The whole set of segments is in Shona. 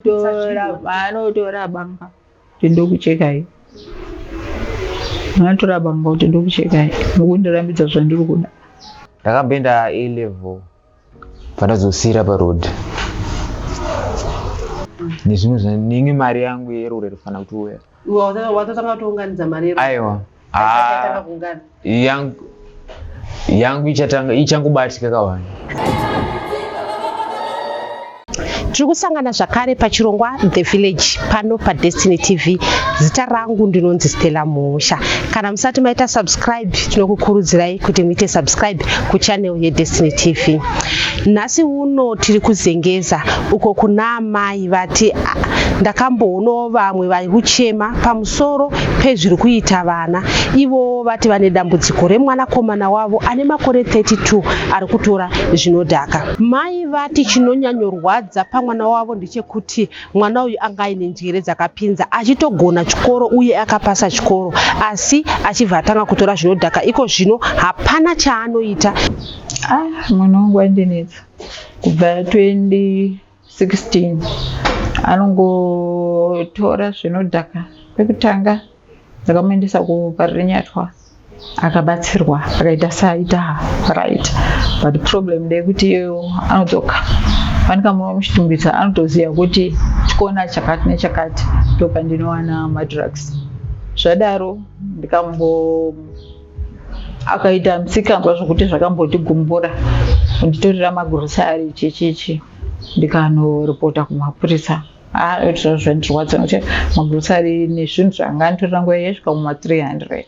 Vanotora banga kuti ndokuchekai. Vanotora banga kuti ndokuchekai. Mukundirambidza zvandiri kuda. Ndakapenda A level pandazosira parod. Nezvimwe zvaningi mari yangu yerore rifana kutuya. Watotanga kuunganidza mari yerore. Aiwa. Yangu ichangobatika kawanda. Tirikusangana zvakare pachirongwa The Village pano paDestiny TV. Zita rangu ndinonzi Stella Musha. Kana musati maita subscribe, tinokukurudzirai kuti muite subscribe kuchannel yeDestiny TV. Nhasi uno tiri kuzengeza uko kuna amai vati ndakamboonawo vamwe vari kuchema pamusoro pezviri kuita vana. Ivo vati vane dambudziko remwanakomana wavo ane makore 32 ari kutora zvinodhaka. Mai vati chinonyanyorwadza pamwana wavo ndechekuti mwana uyu anga aine njere dzakapinza achitogona chikoro uye akapasa chikoro, asi achibva atanga kutora zvinodhaka iko zvino hapana chaanoita. Mwana wangu andinetsa kubva 2016 anongotora zvinodhaka. Pekutanga ndakamuendesa kuParirenyatwa akabatsirwa akaita saita right, but problem ndeyekuti anodzoka panikamuno muchitumbisa anotoziva kuti chikona chakati nechakati ndopandinowana madrugs. Zvadaro akaita musikambwa zvokuti zvakambotigumvura kunditorera magurusari chichichi ndikanoripota kumapurisa. Zvandirwadza nokuti magurusari nezvinhu zvanganditorera nguva yasvika kuma300.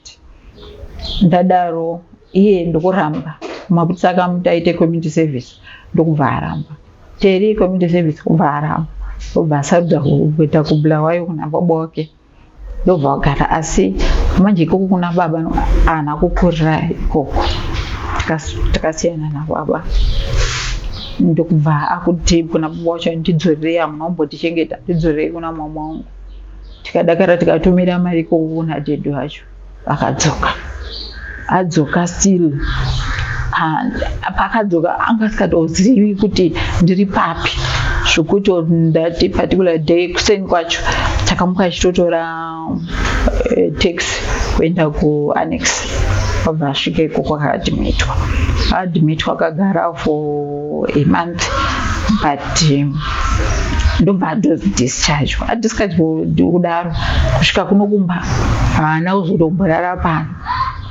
Ndadaro iye ndokuramba kumapurisa akamuti aite community service ndokubva aramba. Teri community service kubva aramba ndobva asarudza kuita kubulawayo kuna baba wake ndobva agara. Asi manje ikoko kuna baba ana kukurira ikoko takasiyana nababa. Ndokubva akuti kuna baba wacho ndidzorerei munombotichengeta ndidzorerei kuna mama wangu. Tikadakara tikatumira mari ikoko kuna dhedhi wacho akadzoka. Adzoka still pakadzoka anga asikatozivi kuti ndiri papi zvokuti ndati particular day kuseni kwacho takamuka achitotora taxi kuenda kuannex. Wabva asvika ikoko akadhimitwa akagara for a month, but ndobva adischaarge kudaro kusvika kunokumba haana kuzotomborara pano.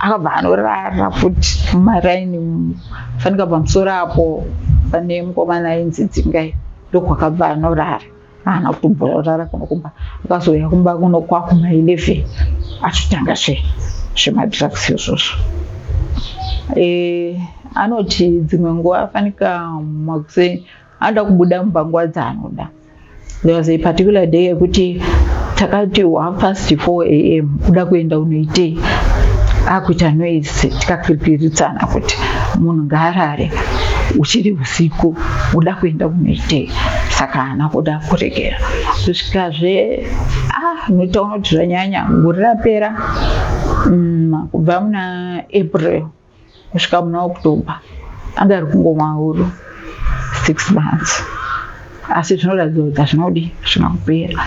Akabva anorara futi mumaraini fanika pamusoro apo pane mukomana ainzi Dzingai ndokwakabva anorara. Haana kutomborara kunokumba. Akazouya kumba kuno kwakuma 11 achitanga zvemadrugs izvozvo. Anoti dzimwe nguva afanika makuseni anoda kubuda mubangwa dzaanoda. There was a particular day yekuti takati 4:30 AM kuda kuenda unoitei. Akuita noise tikakirikiridzana kuti munhu ngaarare uchiri usiku uda kuenda kunoitei. Saka haana kuda kuregera. Kusvikazve notaura kuti zvanyanya gore rapera kubva muna April kusvika muna October anga ari kungomwa huru 6 months. Asi zvinoratidza kuti hazvinodi zvina kupera.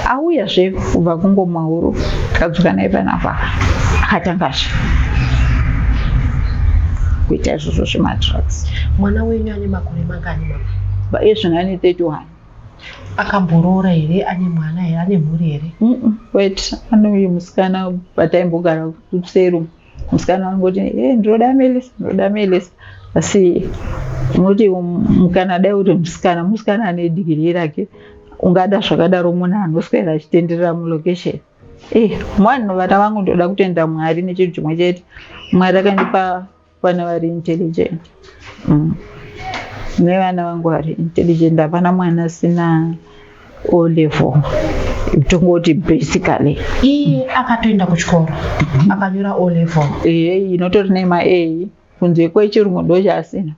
Auyazve kubva kungomwa huru takadzoka naye panapa akatangazve kuita izvozvo zvemadrugs. Mwana wenyu ane makore mangani mama? Izvona ane 31. Akamboroora here? Ane mwana here? Ane mhuri here? Wait, anoyi musikana pataimbogara kuSeru. Musikana angoti ndinoda Melisa. Asi unoti mukanada kuti musikana ane digiri rake ungada zvakadaro munhu anoswera achitenderera mulocation. Mwana vana vangu ndoda kutenda Mwari nechinhu chimwe chete. Mwari akandipa vana vari intelligent. Nevana vangu vari intelligent. Hapana mwana asina O level. Tongoti basically. Iye akatoenda kuchikoro akanyora O level. Inotori nema A kunze kwechirungu ndochaasina.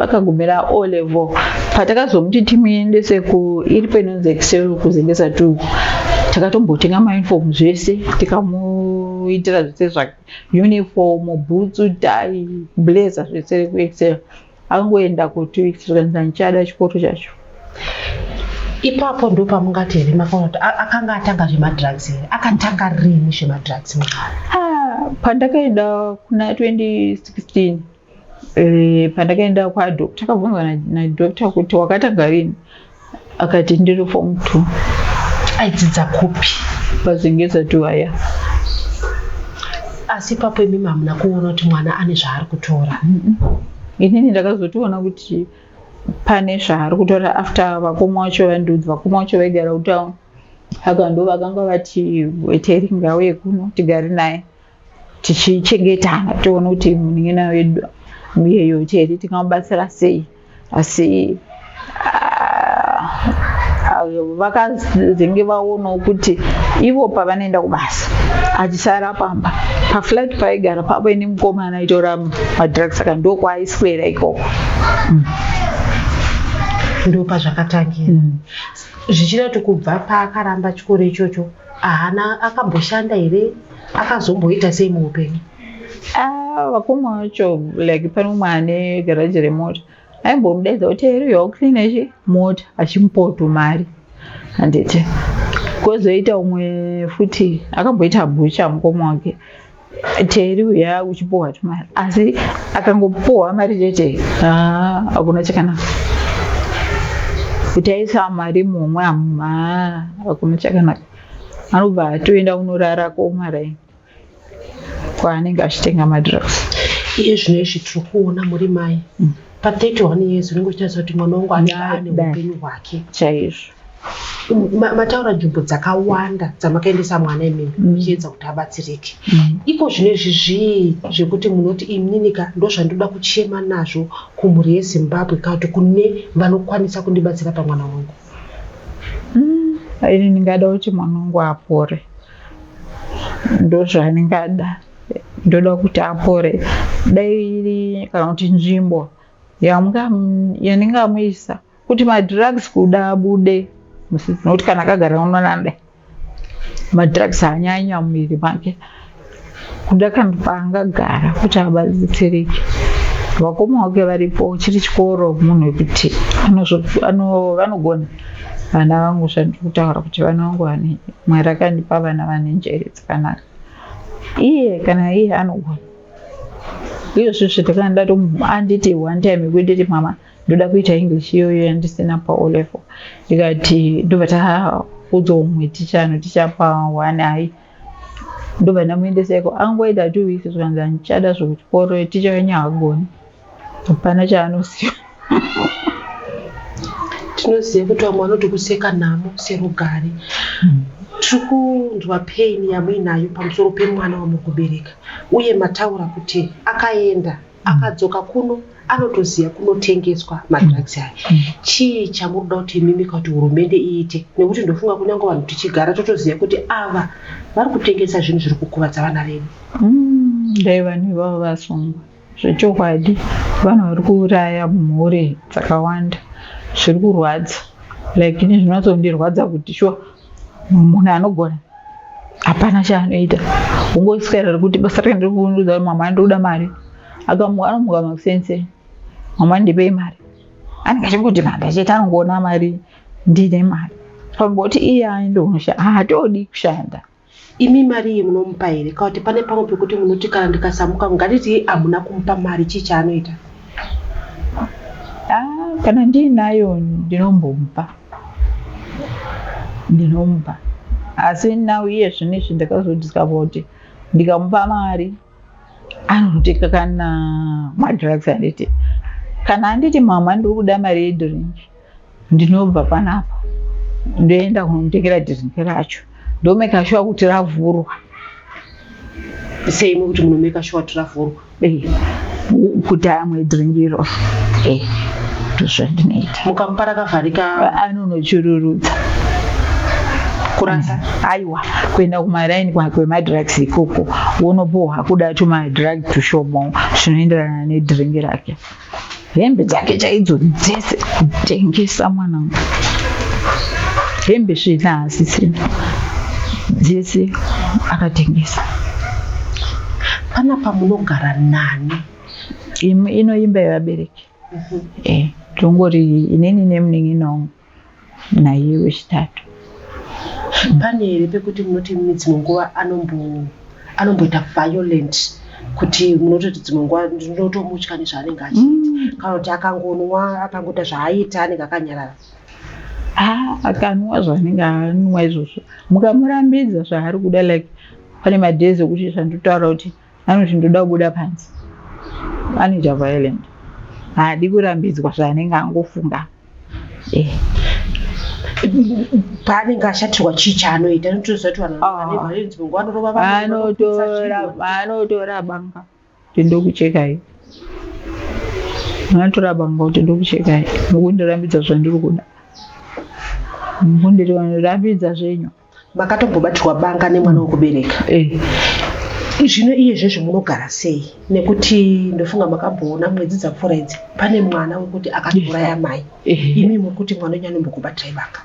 Akagumira O level. Patakazomuti timuendese iri penonzi Excel kuzendesa tu. Takatombotenga mauniform zvese tikamuitira zvese zvake. Uniform, boots, tie, blazer zvese kuExcel. akangoenda ku 2 weeks zvikanzi ndichada chikoro chacho. Ipapo ndo pamungati here makaona kuti akanga atanga zvemadrugs here, akatanga rini zvemadrugs? Pandakaenda kuna 2016 pandakaenda kwadokta takabvunzwa nadokta kuti wakatanga rini, akati ndiri form 2. Aidzidza kupi? Pazingeza tu aya. Asi papo imi hamuna kuona kuti mwana ane zvaari kutora? Inini ndakazotoona kuti pane zvaari kutora after vakoma vacho vandudzi, vakoma vacho vaigara kutown, aka ndo vakanga vati weteri ngauye kuno tigare naye tichichengetana tione kuti muning'ina wedu iyeyo cheri tingamubatsira sei. Asi vakazenge vaonawo kuti ivo pavanoenda kubasa achisara pamba paflat paigara papo ine mukomana aitora madrugs, saka ndokwaaiswera ikoko. Ndo pazvakatangira. Zvichida kuti kubva paakaramba chikoro ichocho haana akamboshanda here, akazomboita sei muupenyu? Vakoma vacho like pane umwe ane garaji remota aimbomudaidza kuti eri yokucleana mota achimupawo mari handiti. Kozoita umwe futi akamboita bhucha mukoma wake teri uya uchipowa tumari, asi akangopowa mari chete hakuna chakanaka. Kuti aisa mari mumwe hakuna chakanaka, anobva atoenda kunorara komarai kwaanenge achitenga madrugs. Iye zvino izvi tiri kuona muri mai pa 31 years unenge uchitaridza kuti mwana wangu ane upenyu hwake chaizvo. Mataura nzvimbo dzakawanda dzamakaendesa mwana imimi muchiedza kuti abatsirike. Iko zvino izvi zvekuti munoti imininika ndo zvandoda kuchema nazvo kumhuri yeZimbabwe kuti kune vanokwanisa kundibatsira pamwana wangu? Ini ndingada kuti mwana wangu apore, ndo zvaandingada. Ndoda kuti apore, dai iri kana kuti nzvimbo yandingamuisa kuti madrugs kuda abude, nokuti kana akagara unonada madrugs haanyanya mumwiri make, kuda kana paangagara kuti abatsirike. Vakoma vake varipo, chiri chikoro munhu wekuti vanogona. Vana vangu zvandiri kutaura kuti vana vangu vane Mwari akandipa vana vane njere dzakanaka. Iye kana iye anogona. Iyo zvizvo takanda anditi one time kunditi mama ndoda kuita English iyoyo yandisina pa O level. Ndikati ndobva taudza umwe ticha anoticha pa 1 hai. Ndobva ndamuendeseko angoita 2 weeks zvikanzi ndichada zvekuchikoro ticha wenye agoni. Hapana chaanosiya. Tinoziva kuti vamwe vanoti kuseka namo serugare. Tiri kunzwa pain yamuinayo pamusoro pemwana wamukubereka, uye mataura kuti akaenda akadzoka kuno anotoziya kunotengeswa madrugs aya. Chii chamunoda kuti imimi kuti hurumende iite? Nekuti ndofunga kunyange vanhu tichigara totoziya kuti ava vari kutengesa zvinhu zviri kukuvadza vana vedu. Dai vanhu ivavo vasungwa zvechokwadi, vanhu vari kuuraya mhuri dzakawanda, zviri kurwadza. Like ini zvinozondirwadza kuti shuwa munhu anogona hapana chaanoita, ungoswera kuti basa rake ndiri kuudza kuti mama ndinoda mari, anomuka makusense mama ndipei mari, anenge achingoti manda chete anongoona mari, ndine mari. Pamboti iye aindooshanda, haatodi kushanda. Imi mari iyi munomupa here? Kuti pane pamwe pekuti munoti kana ndikasamuka ngatiti hamuna kumupa mari, chii chaanoita? Kana ndinayo ndinombomupa. Asi now iye zvinezvi ndakazodiscover kuti ndikamupa mari anotenga kana madrugs anditi. Kana anditi mama ndiri kuda mari yedrink, ndinobva panapa ndoenda kunomutengera drink racho, ndomeka sure kuti ravhurwa. Sei kuti munomeka sure kuti ravhurwa? Kuti amwe drink iro. Ndozvandinoita. Mukamupa rakavharika anonochururudza kurasa. Aiwa, kuenda kumaraini kwemadrugs ikoko unopohwa kuda tumadrug tushomawo zvinoenderana nedhiringi rake. Hembe dzake chaidzo dzese kutengesa mwanangu, hembe zvina asisina dzese akatengesa. Pana pamunogara nani? Ino imba yevabereki. tongori inini nemunin'ina wangu naiye wechitatu. Pane here pekuti munoti dzimwe nguva anomboita violent kuti munototi dzimwe nguva ndinotomutya nezvaanenge achiita kana kuti akangonwa akangoita zvaaita anenge akanyarara? Akanwa zvaanenge anwa izvozvo mukamurambidza zvaari kuda, like pane madhezi ekuti zvandotaura kuti anoti ndoda kubuda panze, anoita violent, haadi kurambidzwa zvaanenge angofunga. Paanenge ashatirwa chii chaanoita? Anotora banga kuti ndokuchekai, anotora banga kuti ndokuchekai, mukundirambidza zvandiri kuda, mukundirambidza zvenyu. Makatombobatirwa banga nemwana wokubereka? Zvino iyezvezvo munogara sei? Nekuti ndofunga makamboona mwedzi dzapfuura idzi pane mwana wekuti akauraya mai, imi muri mwana wenyu anombokubatirai banga?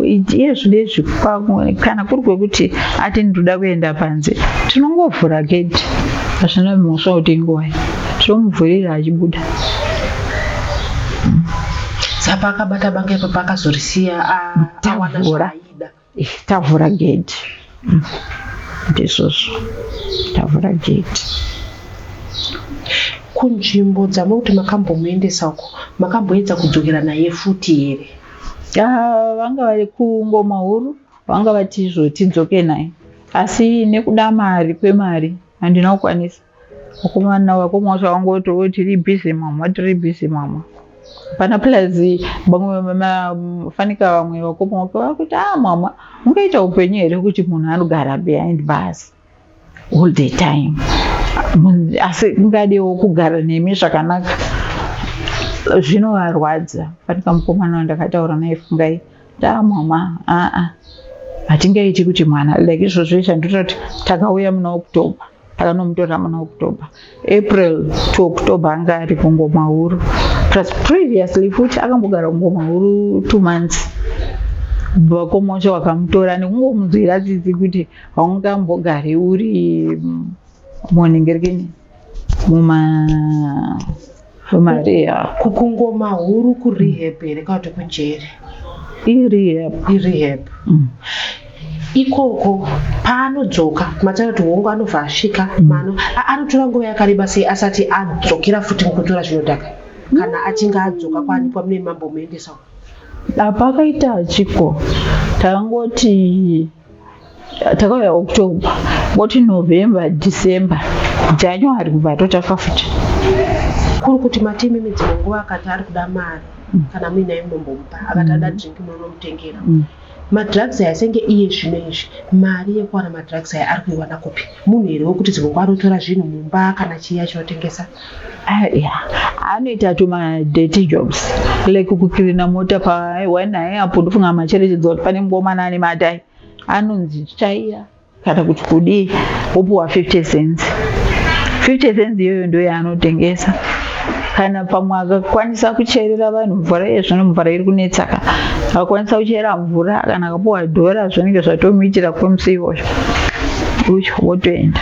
Iyezvinezvi kana kuri kwekuti ati ndoda kuenda panze, tinongovhura gedhi, hazvina mhosva kuti ingowai, tinomuvhurira achibuda. Saka akabata banga ipapo pakazorisiya awana zvaaida, tavhura gedhi. Ndizvozvo, tavhura gedhi. Kunzvimbo dzamuti makambomuendesa uko, makamboedza kudzokera naye futi here? Vanga vari kuNgoma huru, vanga vati zvotidzoke naye, asi nekuda mari kwemari handina kukwanisa. Vakoma zvavangoti tiri bhizi mama, tiri bhizi mama. Pana plazi fanika vamwe vakoma vakuti mama ungaita upenyu here kuti munhu anogara behind bus all the time, asi ungadewo kugara nemi zvakanaka. Zvinovarwadza. Fanika mukomana wandakataura naye fungai, mama hatingaiti kuti mwana like izvozvo chandototi takauya muna October, takanomutora muna October, April to October anga ari kuNgoma huru, plus previously futi akambogara kuNgoma huru 2 months. Vakoma vacho vakamutora nekungomunzwira tsitsi kuti haungambogare uri monengerekeni kuNgoma huru kurehab here kana kuti kujere? Irehab. Ikoko paanodzoka matatu hongu anobva asvika mano anotora nguva yakareba sei asati adzokera futi mukutora zvinodhaka kana achinge adzoka kwaanipa mune mambomuendesa? Pakaita achiko takangoti takauya October, ngoti November, December, January kubva totsvaka futi. Kuri kuti matimi dzimwe nguva akati ari kuda mari kana muinaye munombomupa, akati ada dringi munomutengera. Madrugs asenge iye zvino izvi mari yekuwana madrugs aya ari kuiwana kupi? Munhu here wekuti dzimwe nguva anotora zvinhu mumba kana chiya chinotengesa? Anoita tuma dirty jobs, like kukirina mota pawana apo ndofunga macherechedza kuti pane mukomana ane matai anonzi chaira kana kuti kudii, wopuwa 50 cents. 50 cents iyoyo ndo yaanotengesa. Kana pamwe akakwanisa kucherera vanhu mvura yezvino mvura iri kunetsaka, akakwanisa kuchera mvura kana akapuwa $, zvinenge zvatomuitira kwemusi iwoyo ucho wotoenda.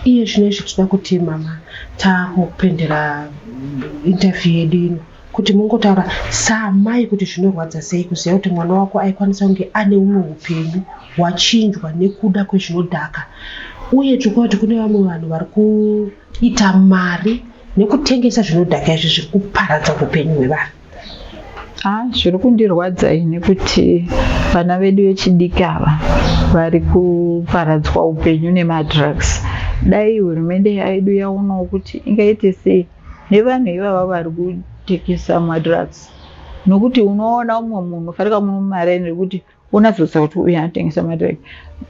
Iye zvinezvi tinoda kuti mama takupendera interview yedu ino kuti mungotaura samai kuti zvinorwadza sei kuziva kuti mwana wako aikwanisa kunge ane umwe upenyu hwachinjwa nekuda kwezvinodhaka, uye tikoti kune vamwe vanhu vari kuita mari nekutengesa zvinodhaka izvi zviri kuparadza upenyu hwevanhu. Zviri kundirwadza nekuti vana vedu vechidiki ava vari kuparadzwa upenyu nemadrugs. Dai hurumende yedu yaonawo kuti ingaite sei nevanhu ivava vari kutekesa madrugs, nokuti unoona umwe munhu farika mumari nekuti unazodza kuti uyu anotengesa madrugs,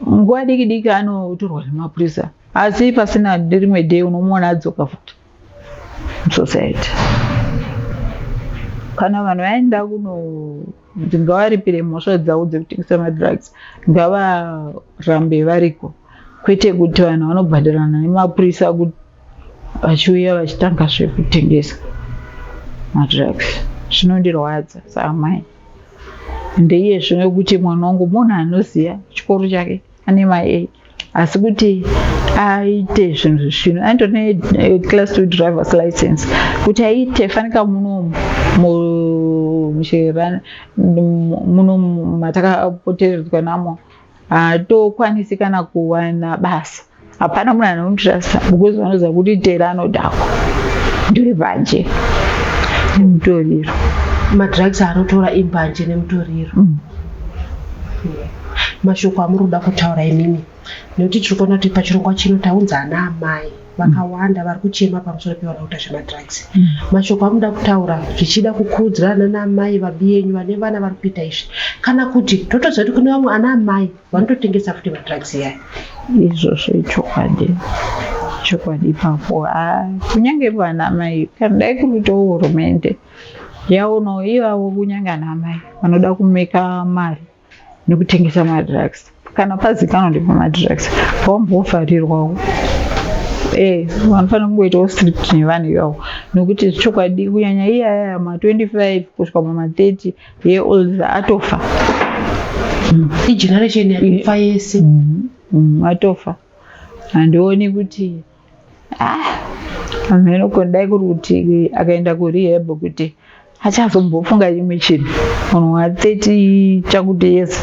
nguva diki diki anotorwa nemapurisa, asi pasina rimwe day unomuona adzoka futi musociety. Kana vanhu vaenda kuti ngavaripire mhosva dzavo dzekutengesa madrugs, ngavarambe variko, kwete kuti vanhu vanobhadharana nemapurisa kuti vachiuya vachitanga zvekutengesa madrugs. Zvinondirwadza saamai. Ndeiyezvo kuti mwana wangu munhu anoziya chikoro chake ane ma A, asi kuti aite zvinhu zvino andone class 2 driver's license kuti aite fanika muno muno matakapoteredzwa namo atokwanisi kana kuwana basa hapana munhu anomutrasta because vanoziva kuti tera anodhakwa ndiri banje nemutoriro madrugs anotora imbanje nemutoriro. Mashoko amuruda kutaura imimi nekuti tiri kuona kuti pachirongwa chino taunza ana amai vakawanda vari kuchema pamusoro pevanoita zvemadrugs. Mashoko amuda kutaura zvichida kukurudzirana naamai vabi yenyu vane vana vari kuita izvi kana kuti totoziva kuti kune vamwe ana amai vanototengesa futi madrugs yaya. Izvozvo chokwadi ipapo kunyange vana mai kana dai kuritowo hurumende yaonawo ivavo kunyange ana amai vanoda kumeka mari nekutengesa madrugs kana pazikanwa ndipo madrugs vambovharirwawo vanofanira kungoitawo strict nevanhu ivavo nekuti chokwadi kunyanya iyaya ma25 kusvika mama30 yeolds atofa igeneration yatofa yese atofa handioni kuti vanhu dai kuri kuti akaenda kurehab kuti achazombofunga imwe chinhu munhu wa30 chakuti yes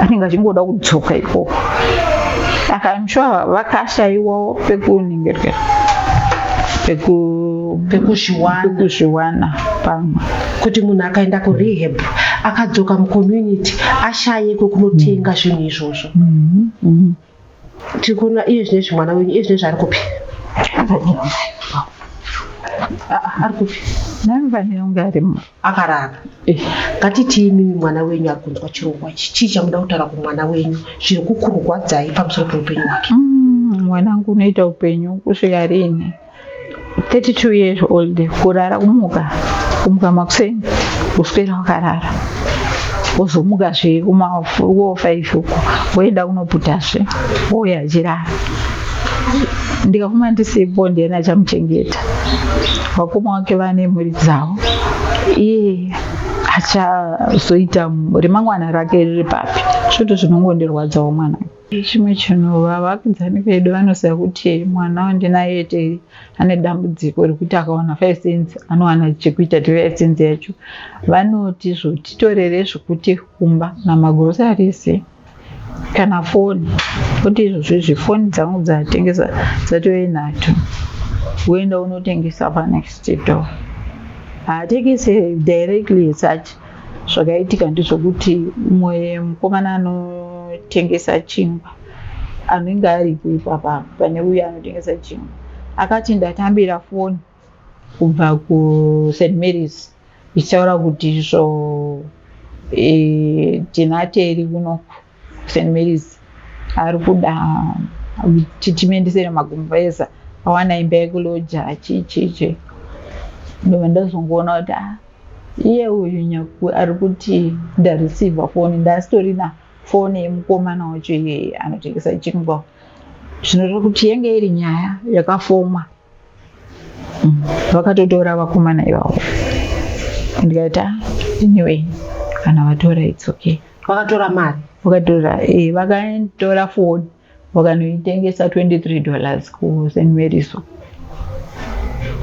anenge achingoda kudzoka ikoko akamshwa vakashaiwawo pekuningirira pekuzviwana pamwe kuti munhu akaenda kurehab akadzoka mucommunity ashaye kwekunotenga zvinhu izvozvo. Tiri kuona iye zvinezvi mwana wenyu iye zvinezvi ari kupi ari kupi namifanira kunge arimo akarara. Ngatiti imimi mwana wenyu ari kunzwa chirongwa ichi chii chamuda kutaura kumwana wenyu zviri kukurwadzai pamusoro peupenyu hwake? Mwanangu unoita upenyu kusvika rini 32 years old kurara kumuka makuseni kuswera wakarara wozomukazve kuma5 uko woenda kunoputazve wouya achirara. Ndikafuma ndisipo ndiani achamuchengeta vakoma vake vane mhuri dzavo iye achazoita remangwana rake riri papi zvoto zvinongondirwadzawo mwana. Chimwe chinhu vavakidzani vedu vanoziva kuti mwana wandinaye ane dambudziko rekuti akawana 5 cents anowana chekuita 5 cents yacho vanoti zvotitorere zvokuti kumba namagrosaries kana foni kuti izvozvo foni dzangu dzatengesa dzatove nhatu woenda unotengesa panext door haatengese directly such zvakaitika ndizvokuti umwe mukomana anotengesa chingwa anenge aripo ipapa pane uyo anotengesa chingwa akati ndatambira foni kubva kuSt Mary's ichitaura kuti izvo tinateri kunoko St Mary's ari kuda kuti timendesere magumbeza awana imba yekuloja chichiche ndo ndazongoona kuti iye uyu nyaku ari kuti ndareceiva foni ndasitorina foni yemukomana wacho iye anotengesa chingwa zvinoreva kuti yenge iri nyaya yakafoma. Vakatotora vakomana ivavo ndikati anyway kana vatora it's okay. Vakatora mari vakatora foni vakanoitengesa $23 kuSt Mary's.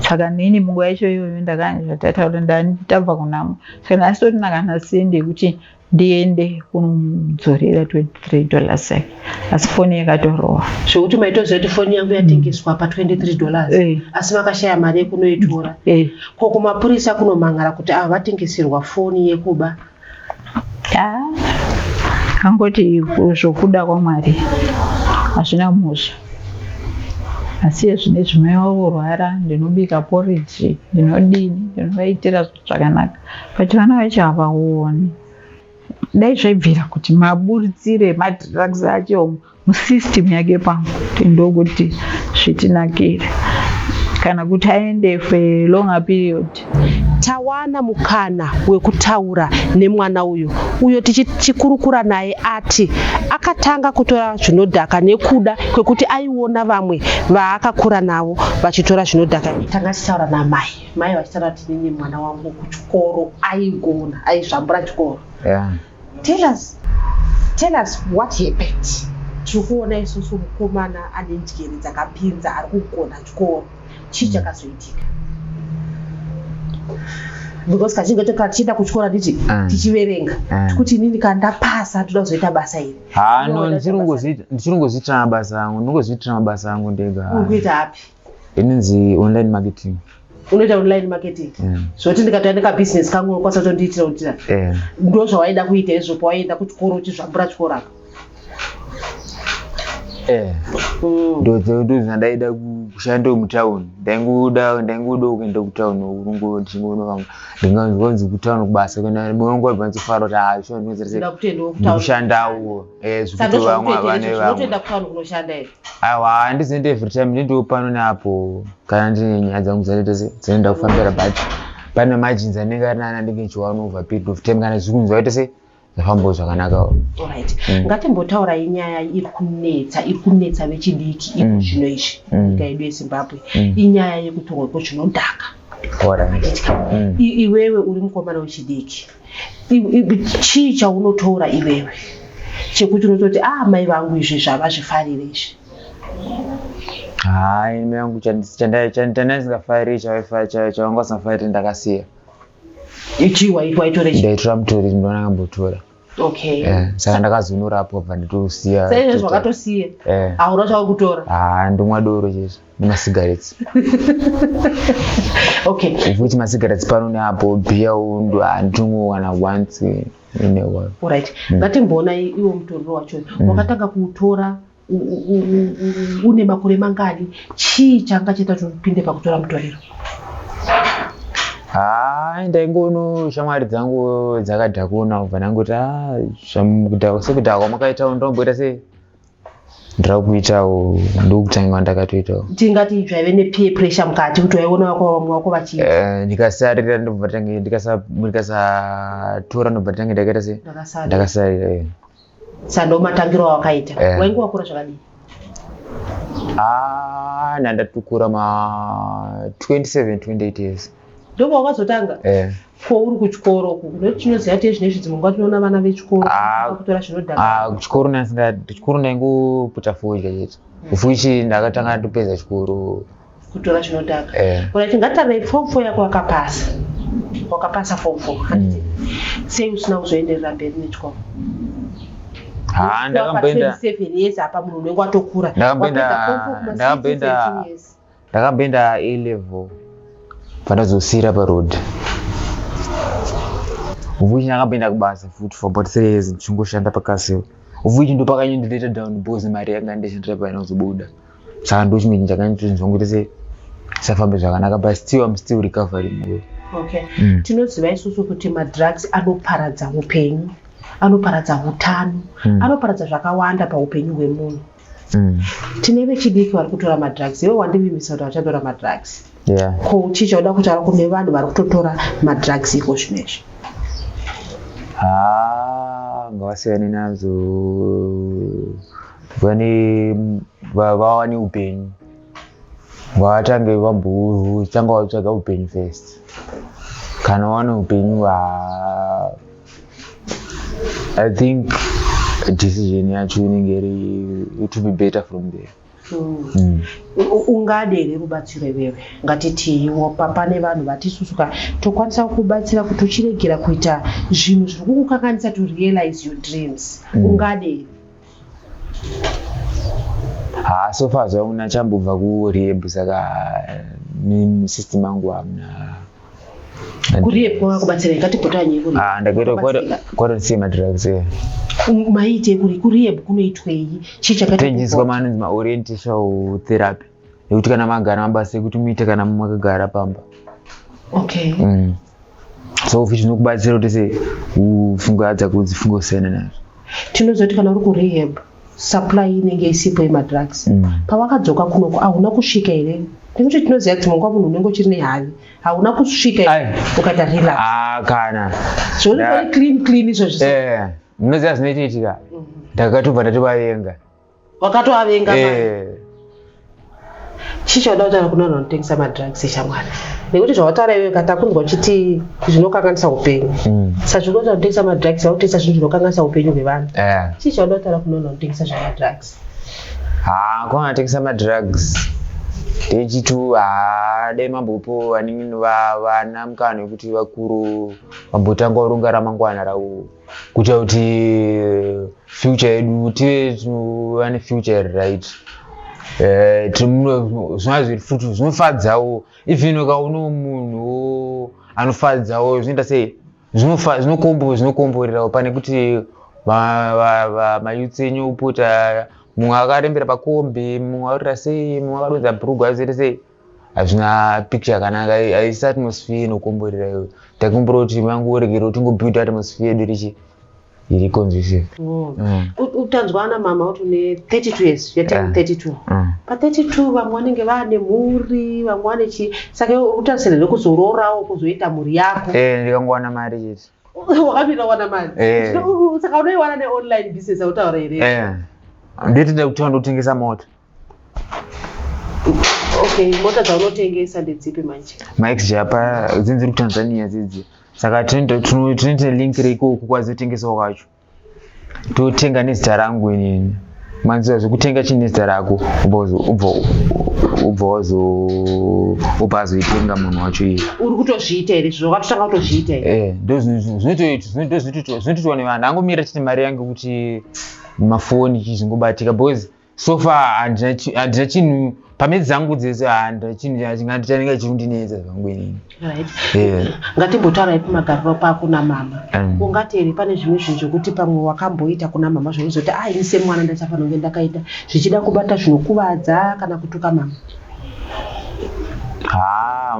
Saka nini munguva yacho iyoyo ndakanga tataura ndabva kunamo saka ndasitorina kana sende yekuti ndiende kunomudzorera $23 sake asi foni yakatorowa zvokuti maitoziva kuti foni yangu yatengeswa pa$23 asi vakashaya mari yekunoitora. Ko kumapurisa kunomangara kuti ava vatengeserwa foni yekuba kangoti zvokuda kwaMwari hazvina mhosva asi zvine zvimeorwara ndinobika porridge ndinodini ndinovaitira zvakanaka but vana vacho havaoni. Dai zvaibvira kuti maburitsire madrugs acho musystem yake pangu ndokuti zvitinakire kana kuti aende for a longer period. Tawana mukana wekutaura nemwana uyo tichikurukura naye ati akatanga kutora zvinodhaka nekuda kwekuti aiona vamwe vaakakura navo vachitora zvinodhaka. Tanga tisaura namai vachitaura kuti nini mwana wangu kuchikoro aigona aizvambura chikoro. Yeah. Tell us what happened tikuona isusu mukomana ane njere dzakapinza ari kugona chikoro chii chakazoitika because kazhinji kacho tichienda kuchikora tichiverenga tikuti inini kandapasa toda kuzoita basa iri ndichirongozviitira mabasa angu ndingozviitira mabasa angu ndega ukuita api inonzi online marketing unoita online marketing zvoti ndikatoenda kabusiness kangu unokwanisa kutondiitira kutira ndo zvawaida kuita izvo pawaenda kuchikoro uchizvambura chikoro apa ndo zvandaida kushanda mutauni ndaingoda kuenda kutauni ndinganzi kutauni kubasa munongobva nzifara kuti ndoshandawo zvikuti vamwe havane aiwa handizoenda every time ndindiwo pano neapo kana ndine nyaya dzangu dzanoenda kufambira but pane majinzi anenge ari nana ndinge nchiwana over period of time kana zvikunzi vaita sei zvafambawo zvakanaka. Ngatimbotaurai nyaya iri kunetsa vechidiki iko zvino izvi nyika yedu yeZimbabwe inyaya yekutorwa kwezvinodhaka. Iwewe uri mukomana wechidiki chii chaunotora iwewe chekuti unototi mai vangu izvi zvava zvifarire izvi? Hai mai vangu chandasingafariri chavanga vasingafariri ndakasiya. Ichi waitora ichi? Ndaitora mutori ndona ngambotora. Okay. Saka ndakazonurapo bva nditosiya. Sasa izvo wakatosiya? Hauna chawakutora? Ndomwa doro chete nemasigaretsi. Okay. Futi masigaretsi pano neapo bhiya handingowana once in a while. Alright. Ngatimboona iwo mutoriro wacho wakatanga kuutora une makore mangani, chii changa chaita kuti upinde pakutora mutoriro? Ndaingono shamwari dzangu dzakadhakuna ubva ndangoti sekudhakwa kwamakaitawo ndomboita sei ndira kuitawo ndokutanga ndakatoitawo. Tingati zvaive nepeer pressure mukati kuti waiona vamwe vako vachiita? Ndikasarira ndobva tange ndikasatora ndobva tange ndakaita sei ndakasarira. Saka ndomatangiro awakaita. Wainge wakura zvakadii? Ndandatukura ma 27-28 years. Ndoko wakazotanga? Ko uri kuchikoro uku nekuti tinoziva kuti zvinezvi dzimwe tinoona vana vechikoro kutora zvinodhaka. Kuchikoro ndaingopfuta foja chete. Fuchi ndakatanga ndopedza chikoro kutora zvinodhaka. Kuti ngatitarei form 4 yako wakapasa form 4. Sei usina kuzoenderera mberi nechikoro? Ndakamboenda 27 years apa munhu unenge watokura. Ndakamboenda A level. Pandazosira parod. Uvuchi ndakapinda kubasa futi for about 3 years ndichingoshanda pakasiwo. Uvuchi ndo pakanyendeta down because mari yanga ndichandira paina kuzobuda. Saka ndo chimwe chakandizongoita sei safambe zvakanaka but still I'm still recovering. Okay. Tinoziva isusu kuti madrugs anoparadza upenyu, anoparadza utano, anoparadza zvakawanda paupenyu hwemunhu. Tine vechidiki vari kutora madrugs. Iwe wandivimisa kuti vachatora madrugs. Ko chii chauda kutaura kune vanhu vari kutotora madrugs iko zvinezvi? Ngavasiyane nazo. Vawane upenyu. Vatange vambotanga vatsvaga upenyu first. Kana wawane upenyu I think decision yacho inenge iri to be better from there. Ungade here rubatsiro iwewe? Ngatitiwo pane vanhu vatisusuka tokwanisa kubatsira kuti uchiregera kuita zvinhu zviri kukukanganisa to realize your dreams. Ungade? So far zvauna chambobva kurehab saka system yangu hamuna. Kurehab kwakakubatsira ngatipotanye kuri? Kwatosiya madrugs. Maite kurehab kunoitwei? Chii chakatenjiswa manonzi maorientation therapy yekuti kana magara mabasa ekuti muite kana makagara pamba. Okay. So futi zvinokubatsira kuti sei pfungwa dzako dzifunge kusiyana nazvo. Tinozoti kana uri kurehab supply inenge isipo yemadrugs. Pawakadzoka kunoko hauna kusvika here? Nekuti tinoziva kuti munguva munhu unenge uchiri nehavi hauna kusvika here ukaita relax. Kana zvoni clean izvozvo. Munoziva zvinoitika ndakatobva ndatovavenga. Wakatovavenga? chichauda kutaura kuna vanhu vanotengesa madrugs shamwari nekuti zvawataura iwe katakunzwa uchiti zvinokanganisa upenyu saka zviri kuita kutengesa madrugs vakutengesa zvinhu zvinokanganisa upenyu hwevanhu chichauda kutaura kuna vanhu vanotengesa zvamadrugs kuna vanotengesa madrugs techitu dai mambopo vana mukana wekuti vakuru vambotanga uronga ramangwana ravo kuita kuti future yedu tive tinova nefuture right. Zvinofadzawo even ukauno munhu anofadzawo zvinoita sei zvinokomborerawo pane kuti mayutsi enyu upota mumwe akarembera pakombe mumwe akarira sei mumwe akadonza bhurugwa azere sei hazvina picture yakanaka haisi atmosphere inokomborera iwe takumbura kuti mangu uregere kuti ungobuilda atmosphere yedu iri conducive. Utanzwa na mama kuti une 32 years yatanga 32 pa 32 vamwe vanenge vane mhuri vamwe vane chi saka utarisire kuzororawo kuzoita mhuri yako ndikangowana mari chete wakapinda wana mari saka unoiwana ne-online business autaura here nditinde kutanga ndotengesa mota. Okay, mota dzaunotengesa ndedzipi manje? maexjapa dzinziri kutanzania dzidzi saka tinoite link reikoko kwazotengesawo kwacho totenga nezita rangu inini manziva zvekutenga chini nezita rako ubva wazoitenga munhu wacho iye uri kutozviita here zvizvo wakatotanga kutozviita here zvinotoitwa nevanhu angomira chiti mari yangu kuti mafoni chizvingobatika because so far handina chinhu pamedzi dzangu dzese handina chinhu chinenge chirundinetsa zvangu inini. Ngatimbotaura magariro pako na mama ungati here pane zvimwe zvinhu zvokuti pamwe wakamboita kuna mama zvoizoti ini semwana ndachafanonge ndakaita zvichida kubata zvinokuvadza kana kutuka mama?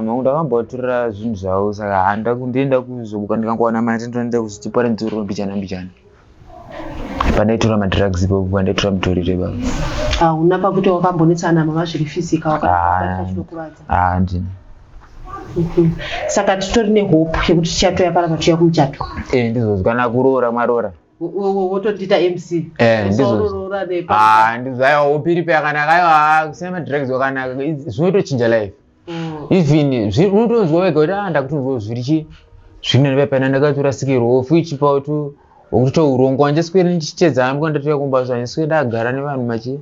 Mangu ndakamboturira zvinhu zvavo saka ndienda kuzobuka ndikangowana mari ndoenda kuzotipare nditoro mbichana pandaitora madrugs ipopo ndaitora mutorire baba. Hauna pakuti wakambonetsana mama zviri physical wakabata zvinokuvadza? Handina. Saka titori nehope yekuti tichatoya parapa tuya kumuchato. Ndizozwa kana kuroora marora. Wotondita MC. Ndizozwa. Ndizozwa hope iripo yakanaka aiwa kusina madrugs wakanaka zvinotochinja life. Even unotonzwa wega kuti ndakutonzwa zviri zvine pana ndakatora sikirwo ichipa kuti ukuto urongo wanje sikwere ndichitedza amwe ndatoya kumbazwa ndiswe ndagara nevanhu machi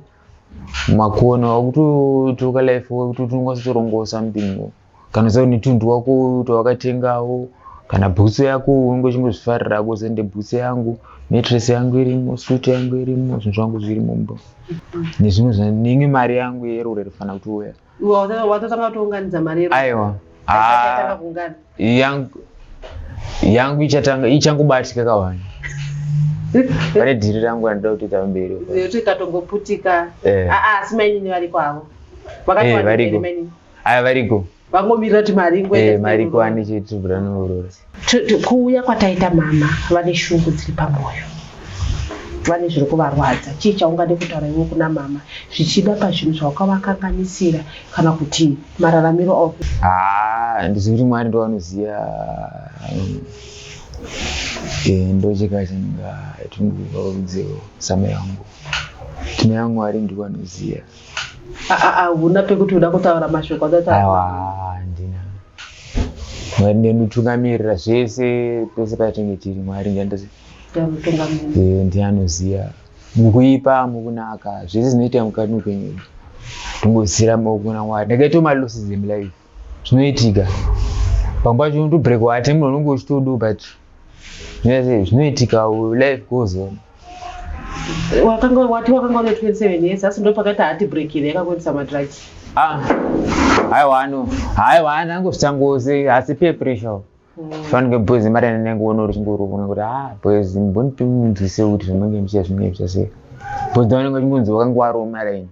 makona ukuthi toka life ukuthi ungosorongosa mpingo kana zao nitundu wako wakatengawo kana bhutsu yako ungozvifarira kuzende bhutsu yangu mattress yangu irimo suit yangu irimo zvinhu zvangu zvirimo mbo nezvimwe zvaningi mari yangu yerure rifana kuti uya watatanga kuunganidza mari yerure aiwa yangu ichangobatika kawani pane dhiri rangu andida kutoita mberi kuti katongoputika asi mainini variko avo variko vangomirira kuti mari mariko ane chitubhura nourora kuuya kwataita mama vane shungu dziri pamwoyo vane zviri kuvarwadza chii chaungade kutaura iwe kuna mama zvichida pazvinhu zvawakavakanganisira kana kuti mararamiro avo? Ndizivi kuti Mwari ndo anoziya ndocheka changu tinguvaudzewo sama yangu tina yangu Mwari ndiwo anoziya. Huna pekuti uda kutaura mashoko handina. Mwari ndiye anotungamirira zvese pese patinenge tiri. Mwari ndiye anoziya mukuipa mukunaka zvese zvinoita mukati mupenyu tongosiyira maoko kuna Mwari. Ndakaita malosses in life zvinoitika pamwe pacho unotobreak heart munhu unenge uchitodo but zvinoitika life goes on. Wakanga une 27 years asi ndo pakati hati break ile yakakonesa madrugs. Haiwa angozvitangose asi peer pressure fanike boys mari nenenge uno uri chingorukuna kuti boys mbonipe munzwise kuti zvinenge mchiya sei boys vanenge chingonzi wakanga waroma line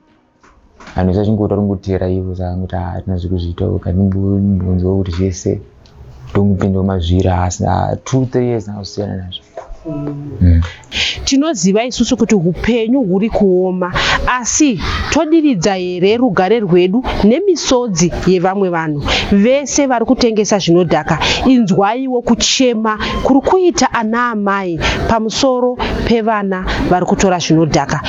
vanhu zvachingota ringotera ivo saka kuti hatina zvekuzviitawo kana mbonzwa kuti zvese ndongupinda mazvira asi 2-3 years nakusiyana nazvo. Tinoziva isusu kuti upenyu huri kuoma asi todiridza here rugare rwedu nemisodzi yevamwe vanhu vese vari kutengesa zvinodhaka. Inzwaiwo kuchema kuri kuita ana amai pamusoro pevana vari kutora zvinodhaka.